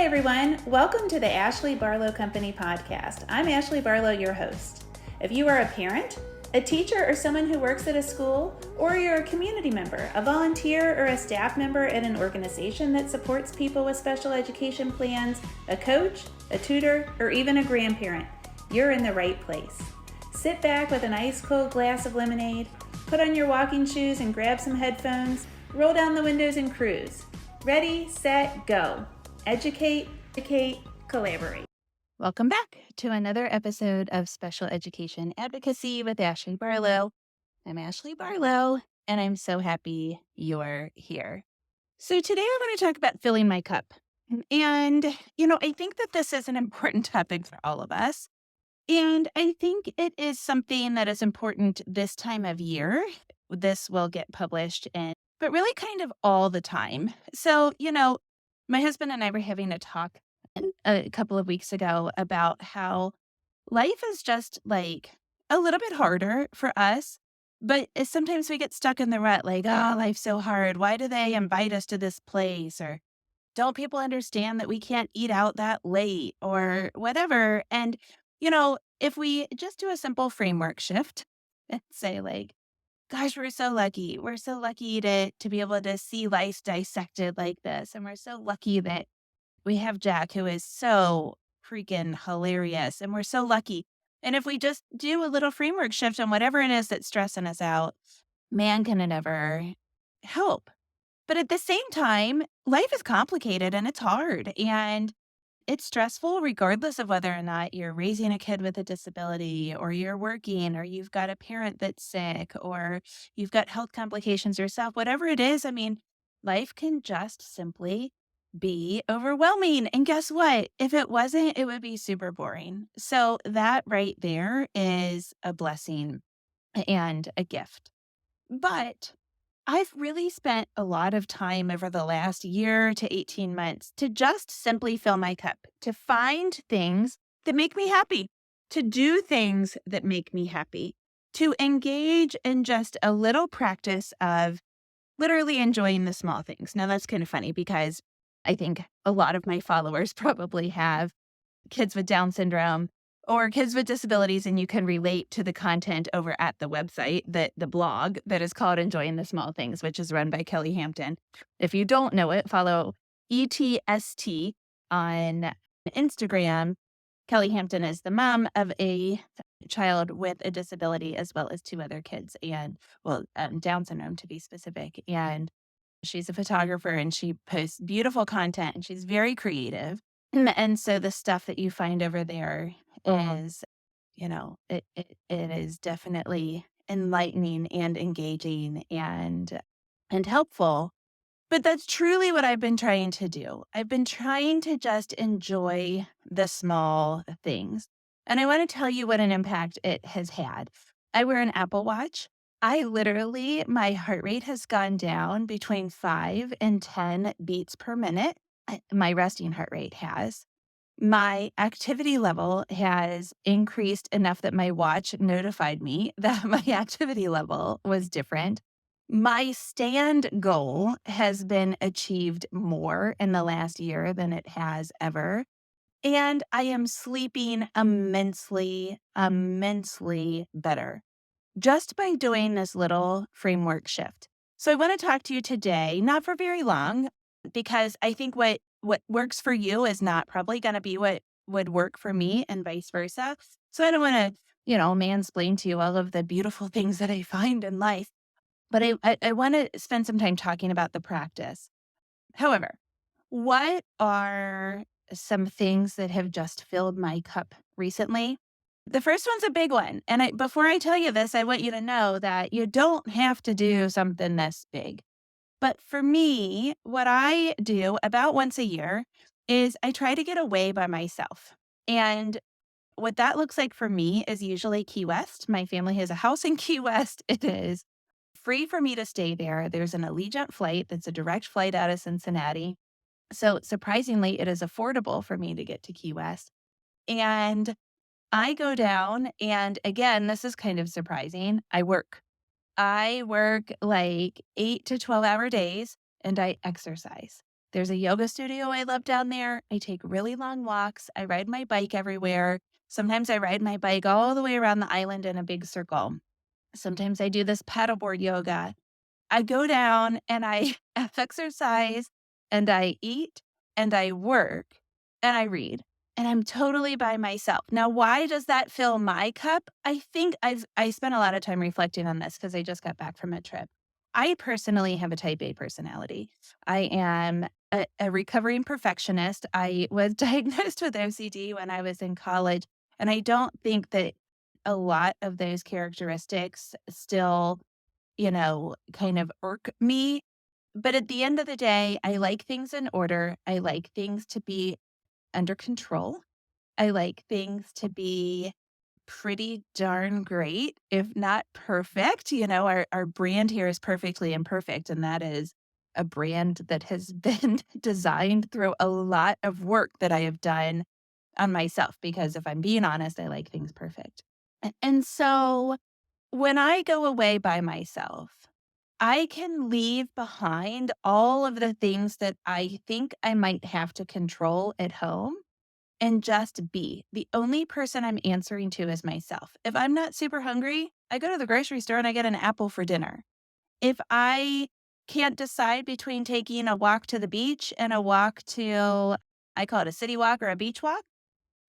everyone. Welcome to the Ashley Barlow Company podcast. I'm Ashley Barlow, your host. If you are a parent, a teacher, or someone who works at a school, or you're a community member, a volunteer, or a staff member at an organization that supports people with special education plans, a coach, a tutor, or even a grandparent, you're in the right place. Sit back with an ice cold glass of lemonade, put on your walking shoes and grab some headphones, roll down the windows and cruise. Ready, set, go. Educate, collaborate. Welcome back to another episode of Special Education Advocacy with Ashley Barlow. I'm Ashley Barlow, and I'm so happy you're here. So today I want to talk about filling my cup. And, I think that this is an important topic for all of us. And I think it is something that is important this time of year. This will get published but really kind of all the time. So, my husband and I were having a talk a couple of weeks ago about how life is just like a little bit harder for us, but sometimes we get stuck in the rut like, oh, life's so hard. Why do they invite us to this place? Or don't people understand that we can't eat out that late or whatever? And, if we just do a simple framework shift and say like, gosh, we're so lucky. We're so lucky to be able to see life dissected like this. And we're so lucky that we have Jack, who is so freaking hilarious. And we're so lucky. And if we just do a little framework shift on whatever it is that's stressing us out, man, can it ever help? But at the same time, life is complicated and it's hard. And it's stressful regardless of whether or not you're raising a kid with a disability or you're working or you've got a parent that's sick or you've got health complications yourself, whatever it is. I mean, life can just simply be overwhelming. And guess what? If it wasn't, it would be super boring. So that right there is a blessing and a gift. But I've really spent a lot of time over the last year to 18 months to just simply fill my cup, to find things that make me happy, to do things that make me happy, to engage in just a little practice of literally enjoying the small things. Now, that's kind of funny because I think a lot of my followers probably have kids with Down syndrome or kids with disabilities, and you can relate to the content over at the website, the blog that is called Enjoying the Small Things, which is run by Kelly Hampton. If you don't know it, follow ETST on Instagram. Kelly Hampton is the mom of a child with a disability as well as two other kids Down syndrome to be specific. And she's a photographer and she posts beautiful content and she's very creative. And so the stuff that you find over there is, it is definitely enlightening and engaging and helpful. But that's truly what I've been trying to do. I've been trying to just enjoy the small things. And I want to tell you what an impact it has had. I wear an Apple Watch. My heart rate has gone down between 5 and 10 beats per minute. My resting heart rate has. My activity level has increased enough that my watch notified me that my activity level was different. My stand goal has been achieved more in the last year than it has ever. And I am sleeping immensely, immensely better just by doing this little framework shift. So I want to talk to you today, not for very long, because I think what works for you is not probably going to be what would work for me and vice versa. So I don't want to, mansplain to you all of the beautiful things that I find in life, but I want to spend some time talking about the practice. However, what are some things that have just filled my cup recently? The first one's a big one. And before I tell you this, I want you to know that you don't have to do something this big. But for me, what I do about once a year is I try to get away by myself. And what that looks like for me is usually Key West. My family has a house in Key West. It is free for me to stay there. There's an Allegiant flight that's a direct flight out of Cincinnati. So surprisingly, it is affordable for me to get to Key West. And I go down and again, this is kind of surprising. I work like 8 to 12 hour days and I exercise. There's a yoga studio I love down there. I take really long walks. I ride my bike everywhere. Sometimes I ride my bike all the way around the island in a big circle. Sometimes I do this paddleboard yoga. I go down and I exercise and I eat and I work and I read and I'm totally by myself. Now, why does that fill my cup? I think I spent a lot of time reflecting on this because I just got back from a trip. I personally have a type A personality. I am a recovering perfectionist. I was diagnosed with OCD when I was in college, and I don't think that a lot of those characteristics still kind of irk me. But at the end of the day, I like things in order. I like things to be under control. I like things to be pretty darn great, if not perfect. Our brand here is perfectly imperfect, and that is a brand that has been designed through a lot of work that I have done on myself. Because if I'm being honest, I like things perfect. And so when I go away by myself, I can leave behind all of the things that I think I might have to control at home and just be. The only person I'm answering to is myself. If I'm not super hungry, I go to the grocery store and I get an apple for dinner. If I can't decide between taking a walk to the beach and a walk to, I call it a city walk or a beach walk,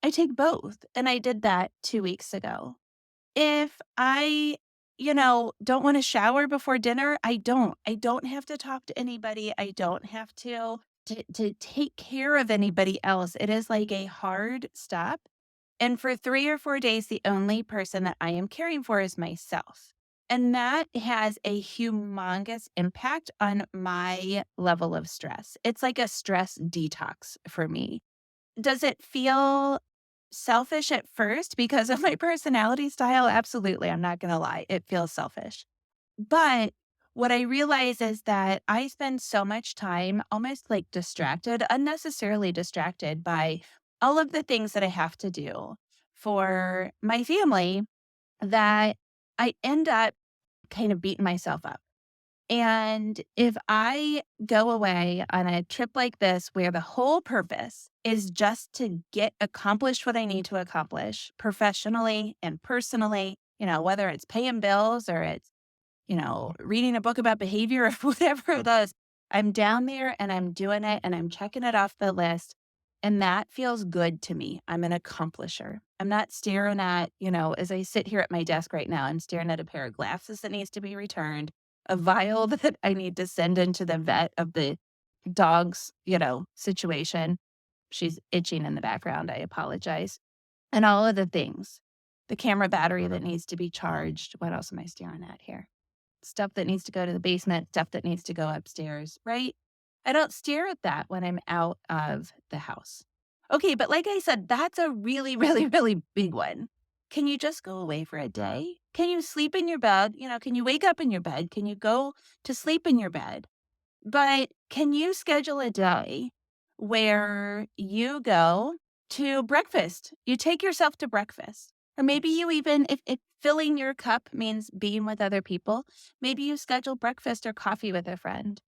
I take both. And I did that 2 weeks ago. If I, don't wanna shower before dinner, I don't. I don't have to talk to anybody. I don't have to take care of anybody else. It is like a hard stop, and for 3 or 4 days, the only person that I am caring for is myself, and that has a humongous impact on my level of stress. It's like a stress detox for me. Does it feel selfish at first because of my personality style? Absolutely, I'm not gonna lie, it feels selfish. But what I realize is that I spend so much time almost like distracted, unnecessarily distracted by all of the things that I have to do for my family that I end up kind of beating myself up. And if I go away on a trip like this, where the whole purpose is just to get accomplished what I need to accomplish professionally and personally, whether it's paying bills or it's, reading a book about behavior or whatever it is, I'm down there and I'm doing it and I'm checking it off the list. And that feels good to me. I'm an accomplisher. I'm not staring at, as I sit here at my desk right now, I'm staring at a pair of glasses that needs to be returned, a vial that I need to send into the vet of the dog's, situation. She's itching in the background. I apologize. And all of the things. The camera battery that needs to be charged. What else am I staring at here? Stuff that needs to go to the basement, stuff that needs to go upstairs, right? I don't stare at that when I'm out of the house. Okay, but like I said, that's a really, really, really big one. Can you just go away for a day? Can you sleep in your bed? Can you wake up in your bed? Can you go to sleep in your bed? But can you schedule a day where you go to breakfast? You take yourself to breakfast. Or maybe you even, if filling your cup means being with other people, maybe you schedule breakfast or coffee with a friend.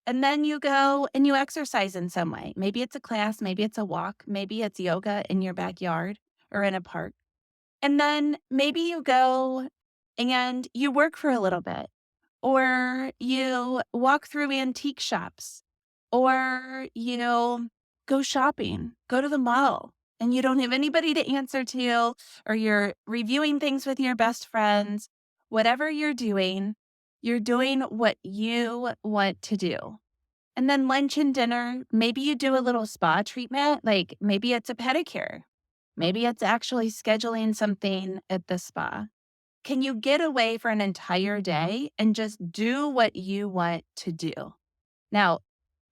And then you go and you exercise in some way. Maybe it's a class, maybe it's a walk, maybe it's yoga in your backyard or in a park. And then maybe you go and you work for a little bit, or you walk through antique shops, or go shopping, go to the mall, and you don't have anybody to answer to, or you're reviewing things with your best friends. Whatever you're doing what you want to do. And then lunch and dinner, maybe you do a little spa treatment, like maybe it's a pedicure. Maybe it's actually scheduling something at the spa. Can you get away for an entire day and just do what you want to do? Now,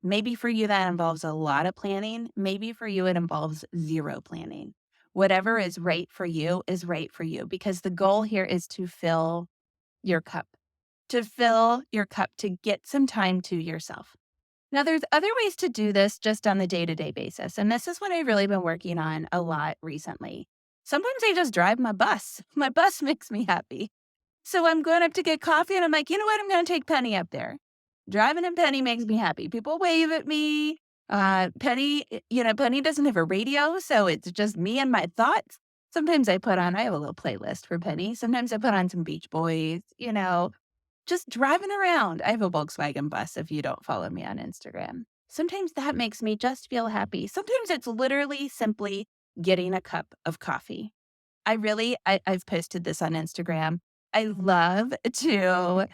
maybe for you that involves a lot of planning. Maybe for you it involves zero planning. Whatever is right for you is right for you, because the goal here is to fill your cup, to get some time to yourself. Now, there's other ways to do this just on the day-to-day basis, and this is what I've really been working on a lot recently. Sometimes I just drive my bus. My bus makes me happy. So I'm going up to get coffee, and I'm like, "You know what? I'm gonna take Penny up there." Driving in Penny makes me happy. People wave at me. Penny doesn't have a radio, so it's just me and my thoughts. Sometimes I have a little playlist for Penny. Sometimes I put on some Beach Boys, just driving around. I have a Volkswagen bus if you don't follow me on Instagram. Sometimes that makes me just feel happy. Sometimes it's literally simply getting a cup of coffee. I've posted this on Instagram. I love to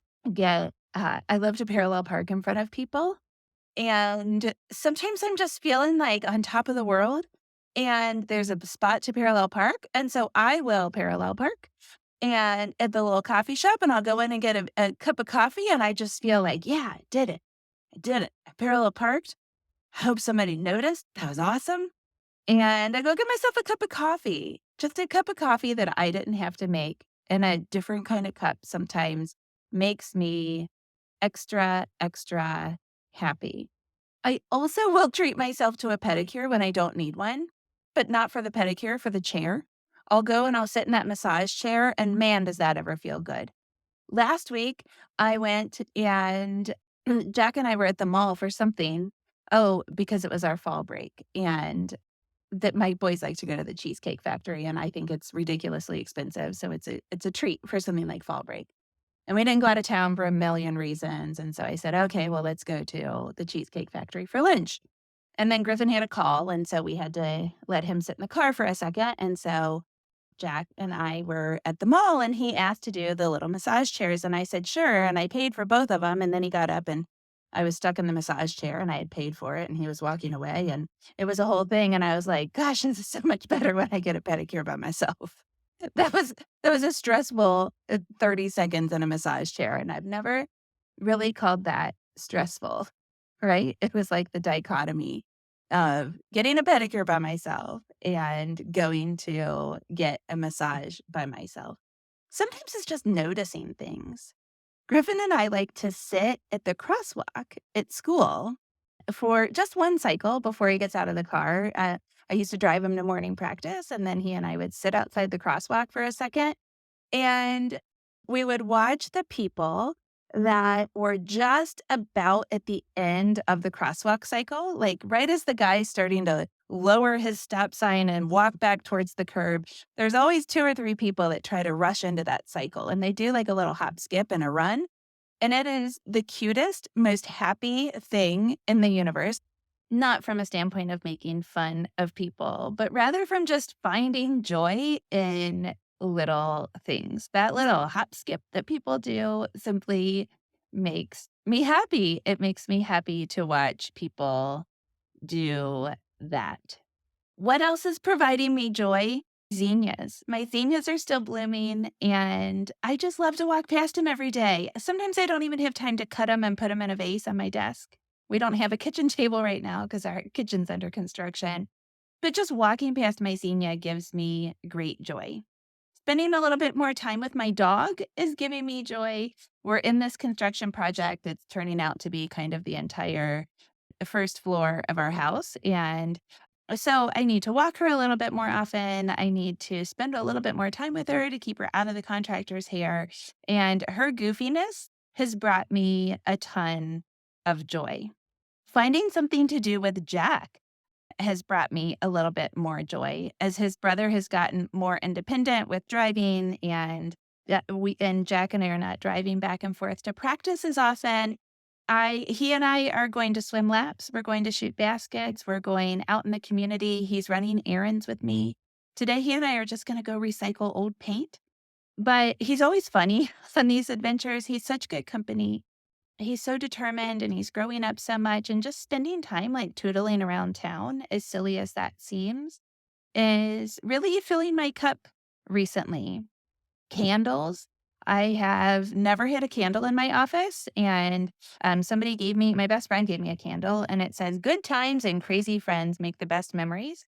I love to parallel park in front of people. And sometimes I'm just feeling like on top of the world and there's a spot to parallel park. And so I will parallel park and at the little coffee shop and I'll go in and get a cup of coffee. And I just feel like, yeah, I did it. I did it. I parallel parked. I hope somebody noticed. That was awesome. And I go get myself a cup of coffee, just a cup of coffee that I didn't have to make. And a different kind of cup sometimes makes me extra, extra happy. I also will treat myself to a pedicure when I don't need one, but not for the pedicure, for the chair. I'll go and I'll sit in that massage chair, and man, does that ever feel good. Last week, I went and Jack and I were at the mall for something. Oh, because it was our fall break. And that my boys like to go to the Cheesecake Factory, and I think it's ridiculously expensive. So it's a treat for something like fall break. And we didn't go out of town for a million reasons. And so I said, okay, well, let's go to the Cheesecake Factory for lunch. And then Griffin had a call. And so we had to let him sit in the car for a second. And so Jack and I were at the mall and he asked to do the little massage chairs. And I said, sure. And I paid for both of them. And then he got up and I was stuck in the massage chair and I had paid for it and he was walking away and it was a whole thing. And I was like, gosh, this is so much better when I get a pedicure by myself. That was that was a stressful 30 seconds in a massage chair, and I've never really called that stressful, right? It was like the dichotomy of getting a pedicure by myself and going to get a massage by myself. Sometimes it's just noticing things. Griffin and I like to sit at the crosswalk at school for just one cycle before he gets out of the car. I used to drive him to morning practice, and then he and I would sit outside the crosswalk for a second, and we would watch the people that were just about at the end of the crosswalk cycle, like right as the guy's starting to lower his stop sign and walk back towards the curb. There's always two or three people that try to rush into that cycle, and they do like a little hop, skip, and a run. And it is the cutest, most happy thing in the universe, not from a standpoint of making fun of people, but rather from just finding joy in little things. That little hop skip that people do simply makes me happy. It makes me happy to watch people do that. What else is providing me joy? Zinnias. My zinnias are still blooming, and I just love to walk past them every day. Sometimes I don't even have time to cut them and put them in a vase on my desk. We don't have a kitchen table right now because our kitchen's under construction. But just walking past my zinnia gives me great joy. Spending a little bit more time with my dog is giving me joy. We're in this construction project that's turning out to be kind of the entire first floor of our house. And so I need to walk her a little bit more often. I need to spend a little bit more time with her to keep her out of the contractor's hair. And her goofiness has brought me a ton of joy. Finding something to do with Jack has brought me a little bit more joy as his brother has gotten more independent with driving and Jack and I are not driving back and forth to practice as often. He and I are going to swim laps. We're going to shoot baskets. We're going out in the community. He's running errands with me. Today, he and I are just going to go recycle old paint. But he's always funny on these adventures. He's such good company. He's so determined and he's growing up so much and just spending time like tootling around town, as silly as that seems, is really filling my cup recently. Candles. I have never had a candle in my office, and my best friend gave me a candle, and it says, "Good times and crazy friends make the best memories."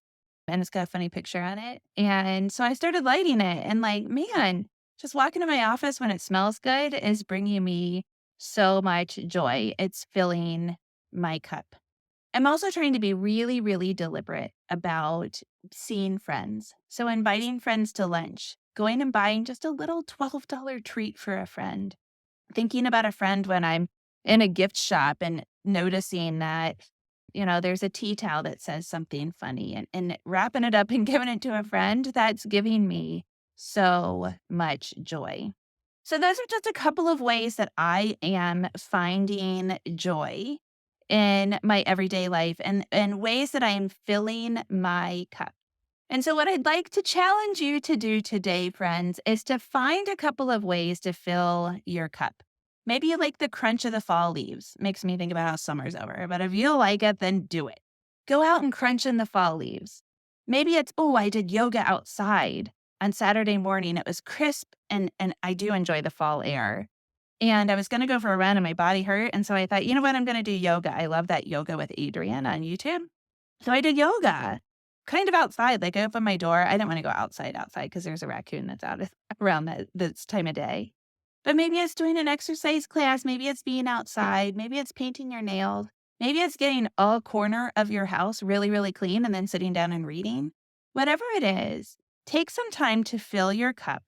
And it's got a funny picture on it. And so I started lighting it, and like, man, just walking to my office when it smells good is bringing me so much joy. It's filling my cup. I'm also trying to be really, really deliberate about seeing friends. So inviting friends to lunch, going and buying just a little $12 treat for a friend, thinking about a friend when I'm in a gift shop and noticing that There's a tea towel that says something funny and wrapping it up and giving it to a friend, that's giving me so much joy. So those are just a couple of ways that I am finding joy in my everyday life and ways that I am filling my cup. And so what I'd like to challenge you to do today, friends, is to find a couple of ways to fill your cup. Maybe you like the crunch of the fall leaves. Makes me think about how summer's over. But if you like it, then do it. Go out and crunch in the fall leaves. Maybe it's, oh, I did yoga outside on Saturday morning. It was crisp and I do enjoy the fall air. And I was going to go for a run and my body hurt. And so I thought, you know what? I'm going to do yoga. I love that yoga with Adrienne on YouTube. So I did yoga kind of outside. Like I opened my door. I didn't want to go outside because there's a raccoon that's out around this time of day. But maybe it's doing an exercise class. Maybe it's being outside. Maybe it's painting your nails. Maybe it's getting a corner of your house really, really clean and then sitting down and reading. Whatever it is, take some time to fill your cup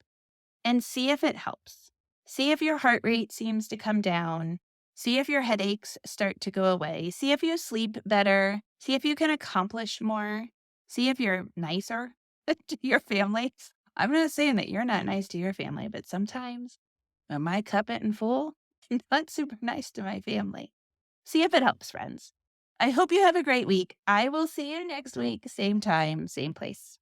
and see if it helps. See if your heart rate seems to come down. See if your headaches start to go away. See if you sleep better. See if you can accomplish more. See if you're nicer to your family. I'm not saying that you're not nice to your family, but sometimes when my cup isn't full, I'm not super nice to my family. See if it helps, friends. I hope you have a great week. I will see you next week, same time, same place.